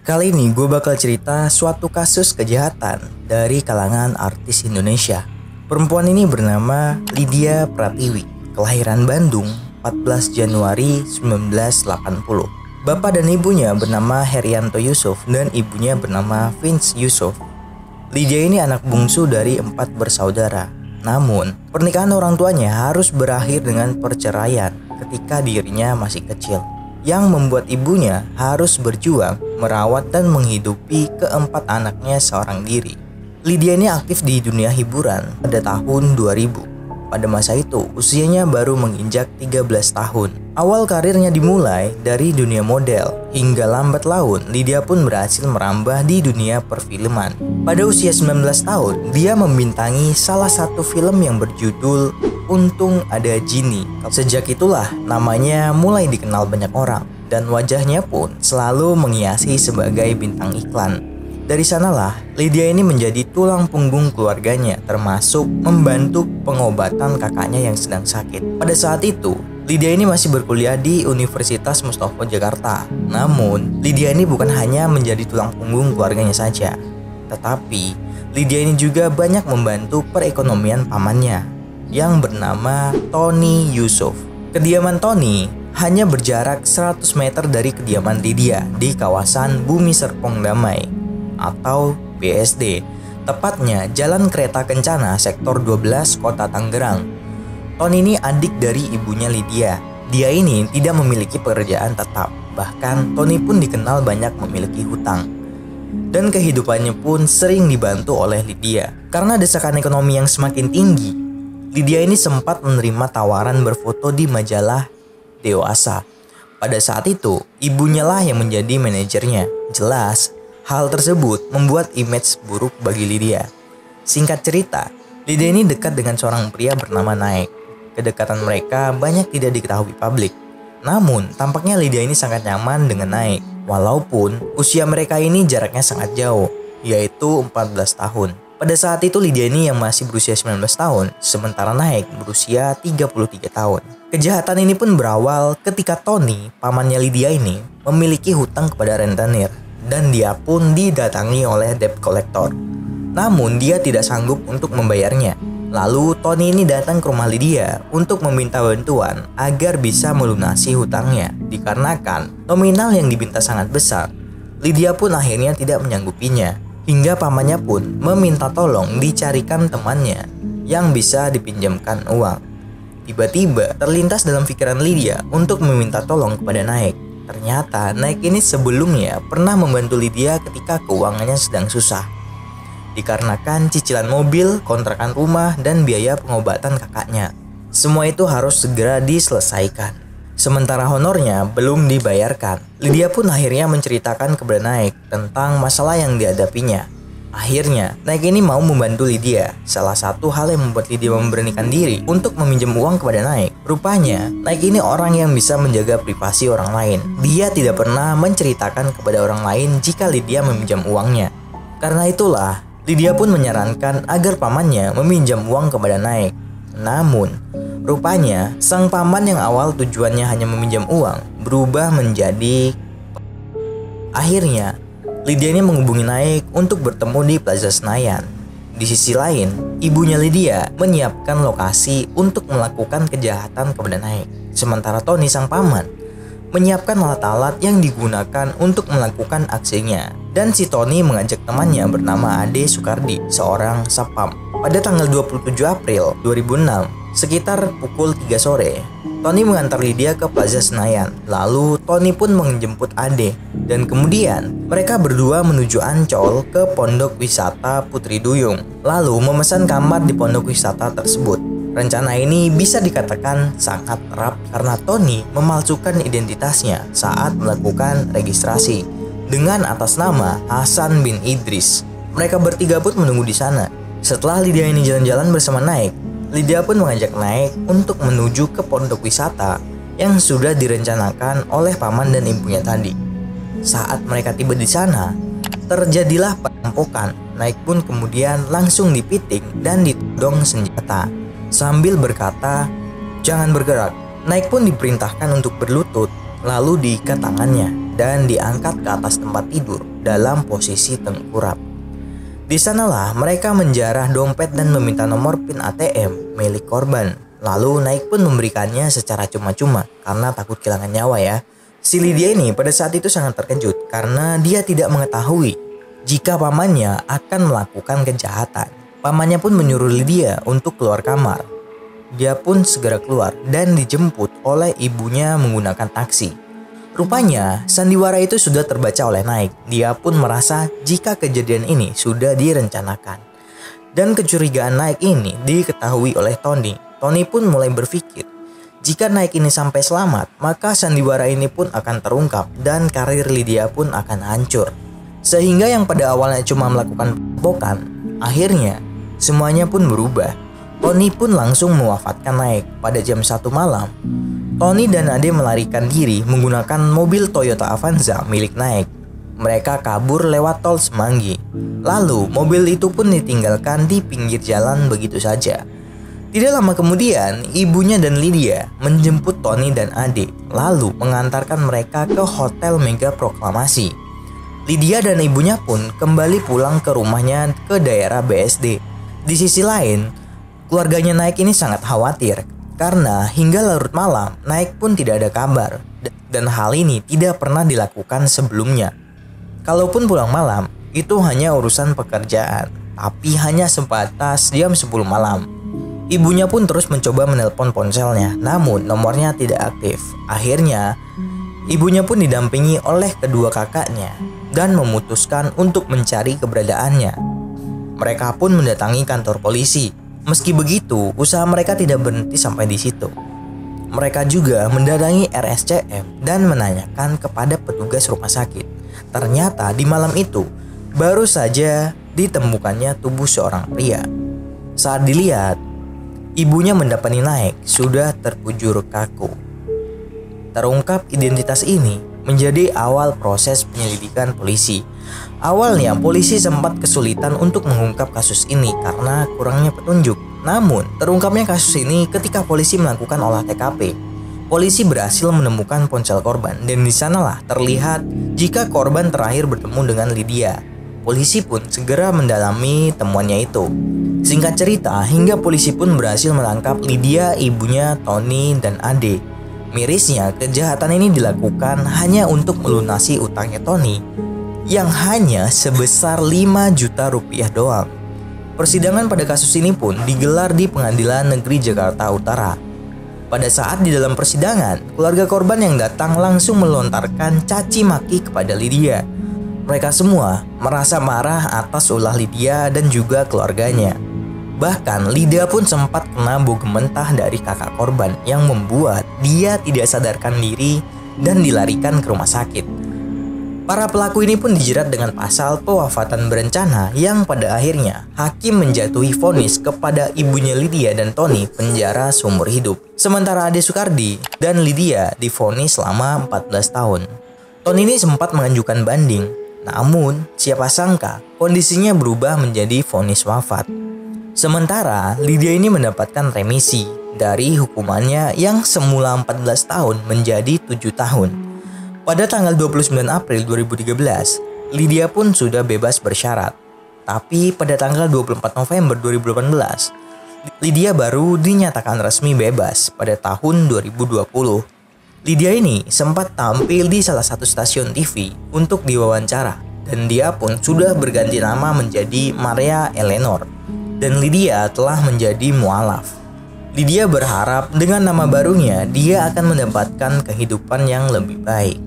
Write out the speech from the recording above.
Kali ini gue bakal cerita suatu kasus kejahatan dari kalangan artis Indonesia. Perempuan ini bernama Lydia Pratiwi, kelahiran Bandung 14 Januari 1980. Bapak dan ibunya bernama Herianto Yusuf dan ibunya bernama Vince Yusuf. Lydia ini anak bungsu dari 4 bersaudara. Namun, pernikahan orang tuanya harus berakhir dengan perceraian ketika dirinya masih kecil, yang membuat ibunya harus berjuang merawat dan menghidupi keempat anaknya seorang diri. Lydia ini aktif di dunia hiburan pada tahun 2000. Pada masa itu, usianya baru menginjak 13 tahun. Awal karirnya dimulai dari dunia model, hingga lambat laun Lydia pun berhasil merambah di dunia perfilman. Pada usia 19 tahun, dia membintangi salah satu film yang berjudul Untung Ada Genie. Sejak itulah namanya mulai dikenal banyak orang, dan wajahnya pun selalu menghiasi sebagai bintang iklan. Dari sanalah Lydia ini menjadi tulang punggung keluarganya, termasuk membantu pengobatan kakaknya yang sedang sakit. Pada saat itu, Lydia ini masih berkuliah di Universitas Mustopo Jakarta. Namun, Lydia ini bukan hanya menjadi tulang punggung keluarganya saja, tetapi Lydia ini juga banyak membantu perekonomian pamannya yang bernama Tony Yusuf. Kediaman Tony hanya berjarak 100 meter dari kediaman Lydia di kawasan Bumi Serpong Damai atau BSD, tepatnya Jalan Kereta Kencana Sektor 12 Kota Tangerang. Tony ini adik dari ibunya Lydia. Dia ini tidak memiliki pekerjaan tetap, bahkan Tony pun dikenal banyak memiliki hutang. Dan kehidupannya pun sering dibantu oleh Lydia. Karena desakan ekonomi yang semakin tinggi, Lydia ini sempat menerima tawaran berfoto di majalah Dewasa. Pada saat itu, ibunya lah yang menjadi manajernya. Jelas, hal tersebut membuat image buruk bagi Lydia. Singkat cerita, Lydia ini dekat dengan seorang pria bernama Naik. Kedekatan mereka banyak tidak diketahui publik. Namun, tampaknya Lydia ini sangat nyaman dengan Naik. Walaupun usia mereka ini jaraknya sangat jauh, yaitu 14 tahun. Pada saat itu Lydia ini yang masih berusia 19 tahun, sementara Naik berusia 33 tahun. Kejahatan ini pun berawal ketika Tony, pamannya Lydia ini, memiliki hutang kepada rentenir. Dan dia pun didatangi oleh debt collector. Namun dia tidak sanggup untuk membayarnya. Lalu Tony ini datang ke rumah Lydia untuk meminta bantuan agar bisa melunasi hutangnya. Dikarenakan nominal yang diminta sangat besar, Lydia pun akhirnya tidak menyanggupinya. Hingga pamannya pun meminta tolong dicarikan temannya yang bisa dipinjamkan uang. Tiba-tiba terlintas dalam pikiran Lydia untuk meminta tolong kepada Naik. Ternyata Naik ini sebelumnya pernah membantu Lydia ketika keuangannya sedang susah, dikarenakan cicilan mobil, kontrakan rumah, dan biaya pengobatan kakaknya. Semua itu harus segera diselesaikan. Sementara honornya belum dibayarkan. Lydia pun akhirnya menceritakan kepada Naik tentang masalah yang dihadapinya. Akhirnya, Naik ini mau membantu Lydia. Salah satu hal yang membuat Lydia memberanikan diri untuk meminjam uang kepada Naik. Rupanya, Naik ini orang yang bisa menjaga privasi orang lain. Dia tidak pernah menceritakan kepada orang lain jika Lydia meminjam uangnya. Karena itulah, Lydia pun menyarankan agar pamannya meminjam uang kepada Naik. Namun, rupanya sang paman yang awal tujuannya hanya meminjam uang berubah menjadi... Akhirnya, Lydia ini menghubungi Naik untuk bertemu di Plaza Senayan. Di sisi lain, ibunya Lydia menyiapkan lokasi untuk melakukan kejahatan kepada Naik. Sementara Tony sang paman menyiapkan alat-alat yang digunakan untuk melakukan aksinya. Dan si Tony mengajak temannya bernama Ade Sukardi, seorang satpam. Pada tanggal 27 April 2006, sekitar pukul 3 sore, Tony mengantar Lydia ke Plaza Senayan. Lalu Tony pun menjemput Ade. Dan kemudian mereka berdua menuju Ancol ke Pondok Wisata Putri Duyung. Lalu memesan kamar di pondok wisata tersebut. Rencana ini bisa dikatakan sangat terap karena Tony memalsukan identitasnya saat melakukan registrasi dengan atas nama Hasan bin Idris. Mereka bertiga pun menunggu di sana. Setelah Lydia ini jalan-jalan bersama Naik, Lydia pun mengajak Naik untuk menuju ke pondok wisata yang sudah direncanakan oleh paman dan ibunya tadi. Saat mereka tiba di sana, terjadilah perampokan. Naik pun kemudian langsung dipiting dan ditodong senjata. Sambil berkata, "Jangan bergerak." Naik pun diperintahkan untuk berlutut, lalu diikat tangannya. dan diangkat ke atas tempat tidur dalam posisi tengkurap. Di sanalah mereka menjarah dompet dan meminta nomor PIN ATM milik korban. Lalu Naik pun memberikannya secara cuma-cuma karena takut kehilangan nyawa ya. Si Lydia ini pada saat itu sangat terkejut karena dia tidak mengetahui jika pamannya akan melakukan kejahatan. Pamannya pun menyuruh Lydia untuk keluar kamar. Dia pun segera keluar dan dijemput oleh ibunya menggunakan taksi. Rupanya sandiwara itu sudah terbaca oleh Naik. Dia pun merasa jika kejadian ini sudah direncanakan. Dan kecurigaan Naik ini diketahui oleh Tony. Tony pun mulai berpikir, jika Naik ini sampai selamat, maka sandiwara ini pun akan terungkap dan karir Lydia pun akan hancur. Sehingga yang pada awalnya cuma melakukan perampokan, akhirnya semuanya pun berubah. Tony pun langsung mewafatkan Naik pada jam 1 malam. Tony dan Ade melarikan diri menggunakan mobil Toyota Avanza milik Naik. Mereka kabur lewat tol Semanggi. Lalu mobil itu pun ditinggalkan di pinggir jalan begitu saja. Tidak lama kemudian, ibunya dan Lydia menjemput Tony dan Ade, lalu mengantarkan mereka ke Hotel Mega Proklamasi. Lydia dan ibunya pun kembali pulang ke rumahnya ke daerah BSD. Di sisi lain, keluarganya Naik ini sangat khawatir karena hingga larut malam Naik pun tidak ada kabar, dan hal ini tidak pernah dilakukan sebelumnya. Kalaupun pulang malam, itu hanya urusan pekerjaan, tapi hanya sebatas jam 10 malam. Ibunya pun terus mencoba menelpon ponselnya, namun nomornya tidak aktif. Akhirnya, ibunya pun didampingi oleh kedua kakaknya dan memutuskan untuk mencari keberadaannya. Mereka pun mendatangi kantor polisi. Meski begitu, usaha mereka tidak berhenti sampai di situ. Mereka juga mendatangi RSCM dan menanyakan kepada petugas rumah sakit. Ternyata di malam itu, baru saja ditemukannya tubuh seorang pria. Saat dilihat, ibunya mendapati Naik sudah terkujur kaku. Terungkap identitas ini menjadi awal proses penyelidikan polisi. Awalnya polisi sempat kesulitan untuk mengungkap kasus ini karena kurangnya petunjuk. Namun terungkapnya kasus ini ketika polisi melakukan olah TKP. Polisi berhasil menemukan ponsel korban dan di sanalah terlihat jika korban terakhir bertemu dengan Lydia. Polisi pun segera mendalami temuannya itu. Singkat cerita, hingga polisi pun berhasil menangkap Lydia, ibunya, Tony, dan Ade. Mirisnya, kejahatan ini dilakukan hanya untuk melunasi utangnya Tony yang hanya sebesar 5 juta rupiah doang. Persidangan pada kasus ini pun digelar di Pengadilan Negeri Jakarta Utara. Pada saat di dalam persidangan, keluarga korban yang datang langsung melontarkan caci maki kepada Lydia. Mereka semua merasa marah atas ulah Lydia dan juga keluarganya. Bahkan Lydia pun sempat kena bogem mentah dari kakak korban yang membuat dia tidak sadarkan diri dan dilarikan ke rumah sakit. Para pelaku ini pun dijerat dengan pasal pewafatan berencana yang pada akhirnya hakim menjatuhi vonis kepada ibunya Lydia dan Tony penjara seumur hidup. Sementara Ade Sukardi dan Lydia divonis selama 14 tahun. Tony ini sempat mengajukan banding, namun siapa sangka kondisinya berubah menjadi vonis wafat. Sementara Lydia ini mendapatkan remisi dari hukumannya yang semula 14 tahun menjadi 7 tahun. Pada tanggal 29 April 2013, Lydia pun sudah bebas bersyarat. Tapi pada tanggal 24 November 2018, Lydia baru dinyatakan resmi bebas pada tahun 2020. Lydia ini sempat tampil di salah satu stasiun TV untuk diwawancara, dan dia pun sudah berganti nama menjadi Maria Eleanor. Dan Lydia telah menjadi mualaf. Lydia berharap dengan nama barunya dia akan mendapatkan kehidupan yang lebih baik.